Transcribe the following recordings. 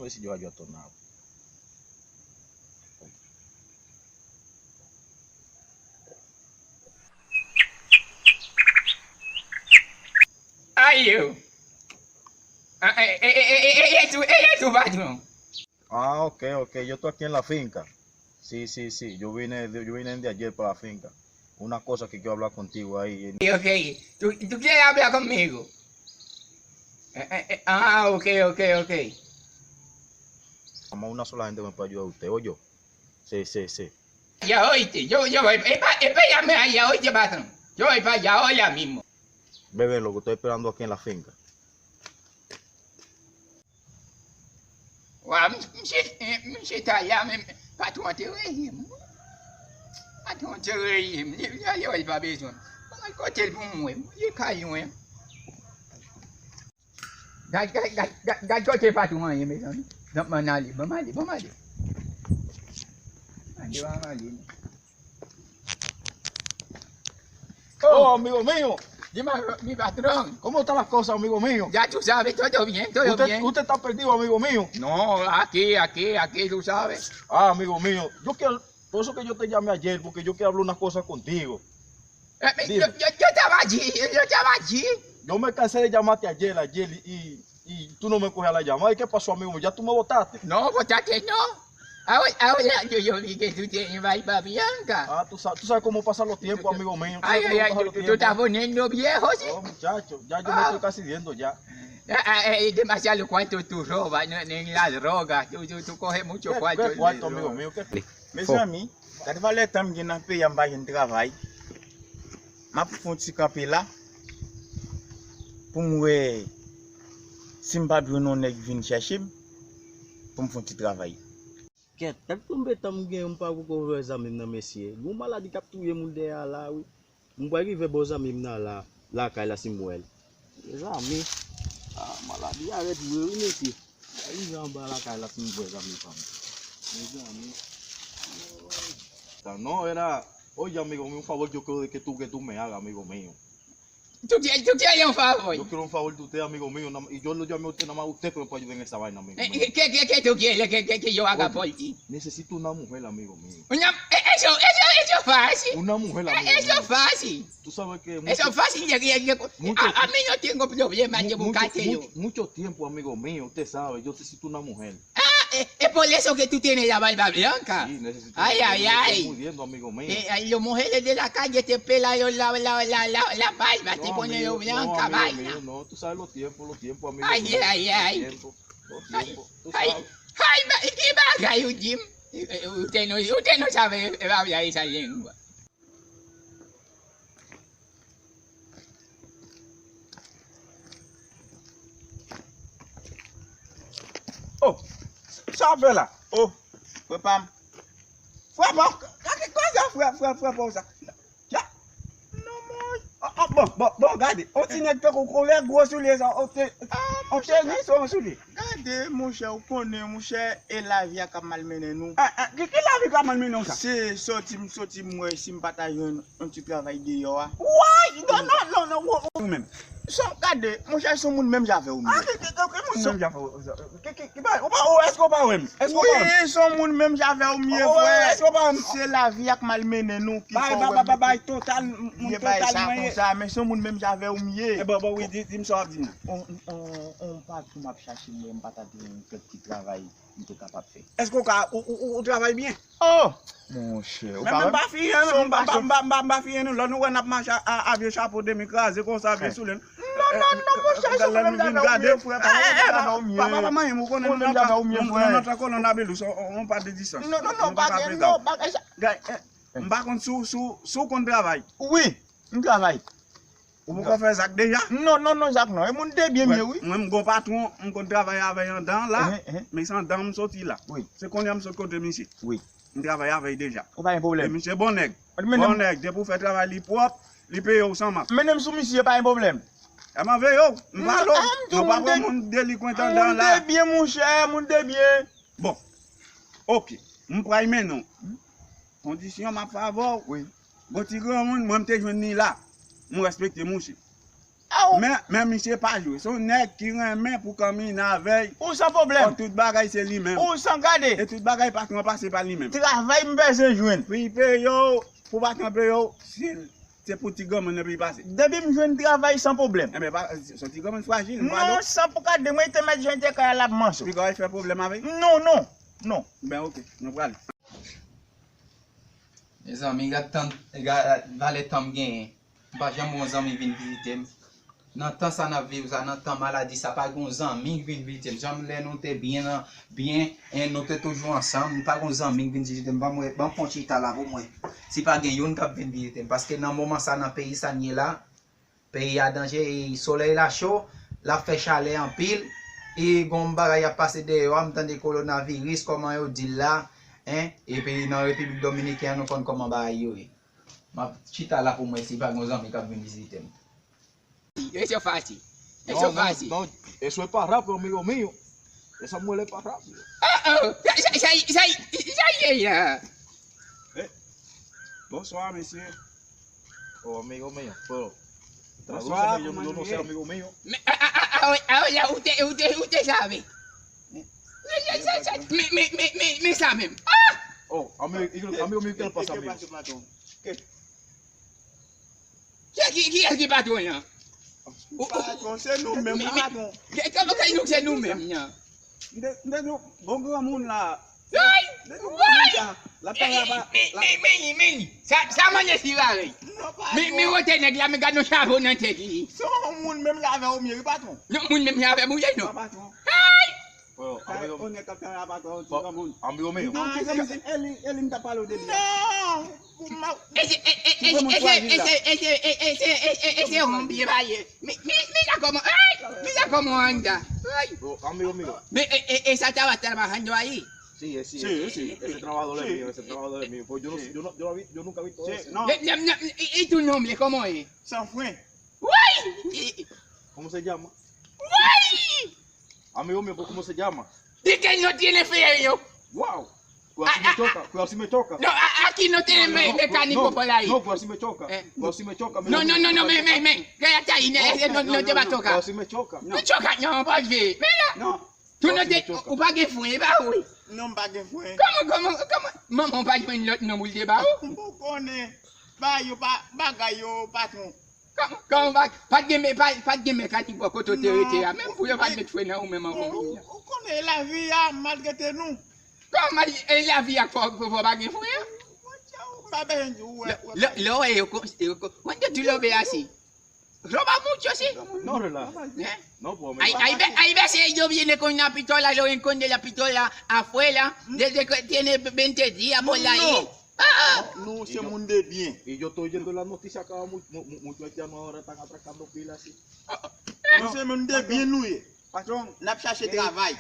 ver si yo hallo a Tornado. Ay, yo. Ella es tu patrón. Ah, ok. Yo estoy aquí en la finca. Sí. Yo vine de ayer para la finca. Una cosa que quiero hablar contigo ahí. Ok. ¿Tú quieres hablar conmigo? Ok. Nada una sola gente me puede ayudar a usted, ¿o yo? Sí. Ya oíste, yo voy. Espérame ahí, ya oíste, patrón. Yo voy para allá ahora mismo. Bebé, lo que estoy esperando aquí en la finca. Se está allá, patrón, te reímos. Patrón, te reímos. Ya le voy para beso. Vamos al hotel por un huevo. Y cayó, Gachote patrón ahí, mesmo. Vamos ali. Vamos ali. Oh, amigo mío. Dime, mi patrón. ¿Cómo están las cosas, amigo mío? Ya tú sabes, todo bien, todo bien. Usted está perdido, amigo mío. No, aquí, tú sabes. Ah, amigo mío. Por eso que yo te llamé ayer, porque yo quiero hablar unas cosas contigo. Yo estaba allí. Yo me cansé de llamarte ayer y tú no me cogías la llamada. ¿Y qué pasó, amigo mío? ¿Ya tú me votaste? No, votaste no. Ahora yo vi que tú tienes barba blanca. Ah, tú sabes cómo pasan los tiempos, amigo mío. Ay, tú estás poniendo viejo, ¿sí? Oh, muchacho, ya yo me estoy casi viendo ya. Es demasiado cuánto tú robas en la droga. Tú coges mucho cuarto. ¿Qué cuarto, amigo mío? Mes amis, quand va le temps gen pays en bas un travail. M'a font petit camper là pour moi si m'pa bien on nèg vinn chercher pour me faire un petit travail. Ket, tak tombe tam gen mpa ko vwe zami nan mesye. Gon maladi kap touye moun de ya la oui. Mpa rive bo zami nan la kay la Simwel. Zami, maladi arrête vwe oui mesye. Yi jan ba la kay la Simwel zami pam. Zami. No, oye, amigo mío, un favor yo quiero que tú me hagas, amigo mío. ¿Tú quieres un favor? Yo quiero un favor de usted, amigo mío, y yo lo llamé a usted, nada más usted que me puede ayudar en esa vaina, amigo mío. ¿Qué tú quieres que yo haga por ti? Necesito una mujer, amigo mío. Eso es fácil. Una mujer, amigo mío. Eso es fácil. Tú sabes que... Eso es fácil. A mí no tengo problema de buscarte yo. Mucho tiempo, amigo mío, usted sabe, yo necesito una mujer. Es por eso que tú tienes la barba blanca. Sí, necesito Ay. estoy muriendo, amigo mío. Las mujeres de la calle te pelan la barba, te ponen lo blanca, vaina. No, tú sabes los tiempos, amigo mío. Ay. Los tiempos, tú sabes. Ay, ¿qué va a hacer, Jim? Usted no sabe hablar esa lengua. Oh, ça fait là. Oh, frère Pam. Frère Pam, frère Pam ça. Ya. Non moi. Bon, regardez. On t'y n'est pas qu'on colère gros sur les on te dit sur les. Regardez, mon cher, on connaît, mon cher, et la vie a malmené nous. Qui la vie a malmené ça? C'est sorti, moi, si je bataille un petit travail de yo. Ouais, non, même. Regardez, mon cher, son monde même j'avais oublié. Est-ce qu'on parle? Oui, son monde même j'avais oublié, frère. C'est la vie a malmené nous. Bye, total, mais son monde même j'avais oublié. Oui, dis-moi ça, dis-moi. On part pour m'a chercher, moi, je bataille un petit travail. Je suis capable de faire. Est-ce qu'on travaille bien? Oh, mon cher. Même pas fille, pas fille, là, nous, on a marché à vieux chapeau de m'écraser comme ça, bien sous le. Non, mon cher, c'est même regarder, frère. Papa, maman, on connaît notre colonne à Belus, on parle de distance. Non, pas ça. Par contre, sous qu'on travaille. Oui, on travaille. Vous pouvez faire ça déjà? Non, Jacques, non. Et mon bien mieux, oui. Moi, mon patron, on travaille avec un dent là, mais sans dent, sorti là. Oui. C'est qu'on aime ce côté, monsieur. Oui. On travaille avec déjà. Pas un problème. Monsieur, bon nègre. Bon nègre, de pour faire travail propre, les payer au sans marque. Mais même sous monsieur, pas un problème. Elle m'a veillé, on va l'eau. On va pas mon délinquant dans là. Mon bien, mon cher, mon bien. Bon, ok. On prend maintenant. Condition ma faveur. Oui. Bon, tu grand monde, moi, je suis là. Je respecte mon chef. Mais monsieur pas joué. Son nèg qui remet pour caminer la veille. Ou sans problème. Tout bagay c'est lui-même. Ou sans garder. Et tout bagay patron passe par lui-même. Travail m'besoin joindre. Puis paye yo, pour patron paye yo, c'est pour petit gomme ne peut passer. Depuis me joindre travail sans problème. Eh mais pas son petit gomme fragile. Non, sans pour garder moi te mettre joindre quand la manche. Puis quand il fait problème avec? Non. Ben OK, nous pral. Les amis, valet temps gain. Pas jamais mon ami vient visiter. Dans temps ça n'a vécu ça, dans temps maladie ça pas gon ami vient visiter. Jamais les nous t'es bien et nous t'es toujours ensemble, pas gon ami vient visiter. Ba moi ban ponchita là pour moi. Si pas gain yon k'ap vient visiter parce que dans moment ça dans pays ça ni là. Pays a danger, soleil là chaud, la fait chaleur en pile et gon bagay a passé dehors en temps de coronavirus comment yo dit là. Hein? Et puis dans la République Dominicaine, nous connaissons comment bah yo. Ma chita là pour moi si pas nos amis qui viennent visiter. Eso es fácil. Eso es fácil. No, eso es para rápido, amigo mío. Esa muela es para rápido. Ya. Bonsoir monsieur. Oh, amigo mío, pero Bonsoir, tradúceme, yo no sé, amigo mío. Ahora usted sabe. Me sabe. Oh, amigo mío, ¿qué le pasa, amigo? Qui est qui patron là? Patron, c'est nous-mêmes, patron. Comment que nous c'est nous-mêmes là? Nous, bon grand monde là. La Mais, ça m'a laissé là. Mais on t'es nèg là, mais garde nos chapeaux dans tête. son monde même là avec au mieux, patron. Non, moun même là avec mouiller non. Patron. Well, On est capitaine là, patron, tout le monde. amigo mío. Elle me t'a parlé de lui. Ese hombre vaya. Mira cómo anda. Oh, amigo mío. Esa estaba trabajando ahí. Sí. Ese trabajador es mío, ese trabajador es mío. Pues yo nunca he visto eso. No, ¿Y tu nombre cómo es? sans fue. ¡Guay! ¿Cómo se llama? ¡Guay! Amigo mío, ¿cómo se llama? De que no tiene freno. Wow. Cuidado si me choca. No, aquí no tiene mecánico por ahí. No, cuidado si me choca. Cuidado si me choca. No, ven. Quédate ahí, no te va a tocar. Cuidado si me choca. No choca, no, ¿por qué? Mira. No, Tú no te... ¿Para qué fue, bajo? non pas que fue. ¿Cómo? Maman, ¿para qué no multé bajo? Vous connaissez pas yo pas bagayo patron. ¿Cómo va? Pas de mécanique pour que tu te retires. Même pour ne pas mettre freno ou même en Vous connaissez la vie malgré nous. Comment la vie a pour pas de freno? Pas bien du Cuando tú lo ves así, roba mucho, sí. No, relaja. ¿Eh? No, pues Hay veces ellos vienen con una pistola, lo esconde la pistola afuera, desde que tiene 20 días por ahí. Nous c'est monde de bien. Y yo estoy oyendo las noticias acá, muchos haitianos ahora están atracando pilas así. Nous c'est monde de bien nous. Patron, n'a cherché travail.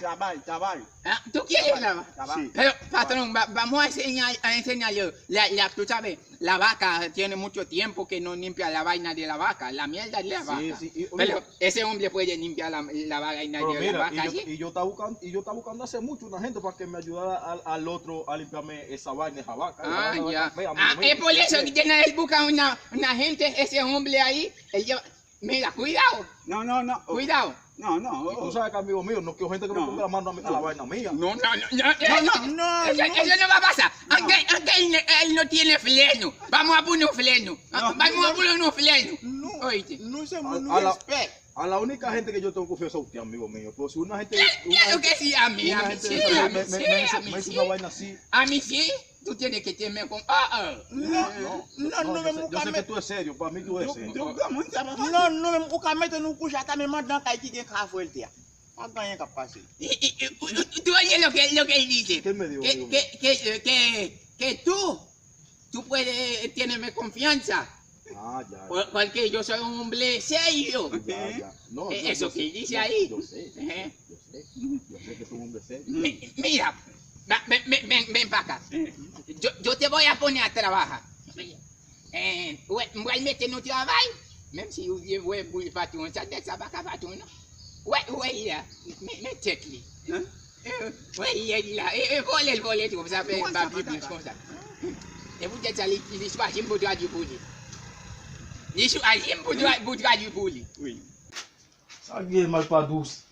¿Tú quieres la Sí. Pero, patrón, vamos a enseñarle. Tú sabes, la vaca tiene mucho tiempo que no limpia la vaina de la vaca, la mierda de la vaca. Sí. Pero ese hombre puede limpiar la vaina Pero de la mira, vaca. ¿Sí? y yo estaba buscando hace mucho una gente para que me ayudara al otro a limpiarme esa vaina, esa vaca. Ya. Es por eso que tiene él busca una gente, ese hombre ahí. Él lleva... Mira, cuidado. No. Cuidado. Tú sabes que amigo mío, no quiero gente que me ponga la mano a la vaina mía. No. No. Eso no va a pasar. Aunque él no tiene freno. Vamos a poner un freno. No. Oíste. Nous c'est A monde la- respect. A la única gente que yo tengo confianza es usted, amigo mío. Pero si una gente. Claro que sí, a mí sí. Me hizo una vaina así. A mí sí. Tú tienes que tener con... Yo sé que tú eres serio, para mí tú eres serio. Non, même ou ka mettre nous couche à ta maman dans kay qui gen crafuel tia. Pas gagner ka passer. Tú oyes lo que él dice. ¿Qué me dijo, amigo mío? Que tú puedes tenerme confianza. Ya. Porque yo soy un hombre serio. Ya. No, Eso yo que sé, dice ahí. Yo sé que tú eres un hombre serio. Mira, ven para acá. Yo te voy a poner a trabajar. Voy a meter en trabajo. Même si vous voulez bouger patron, ça tête ça va pas patron. Ouais, là. Mettez-le. Ouais, il est là. Et voler comme ça fait pas plus comme ça. Et vous êtes allé, il est choisi pour droit du boulot. Il est choisi pour droit du boulot. Oui. Sa gen mal pa dous.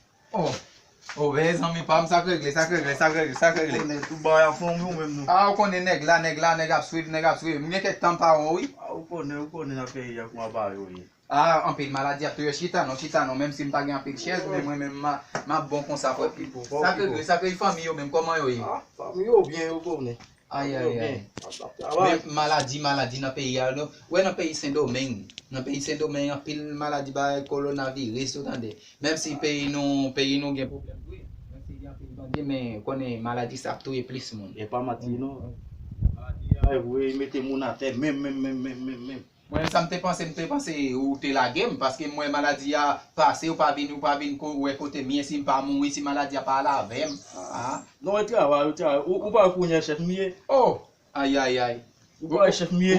Oh, ve zami pam sa regle. Konen tou ba ya fon yo menm nou. Ah, ou konen neg ap suiv. Mwen kek tan pa ou, oui. Ou konen a peyi ya kwa ba yo ye. Ah, anpil maladi ap touye chita non, menm si mpa gen anpil chez, mwen men ma bon kon sa fwe. Sa regle fami yo menm, koman yo ye? Ah, fami yo bien yo konen. Ay. Men maladi nan peyi ya, wè nan peyi Saint-Domingue. Nan peyi Saint-Domingue, anpil maladi ba coronavirus, otande. Menm si peyi nou gen problem, oui. Menm si gen anpil bandi, men konen maladi sa ap touye plis moun. E pa mati non. Maladi ya, vwe mette moun a te, mem. Mwen sa mte panse ou te la gem, paske mwen maladi a pase ou pa vin ou kote mien si mpa moun, si maladi a pa la vem. Non, e travay, ou pa kounye chef miye. Oh, ay. Ou pa chef miye.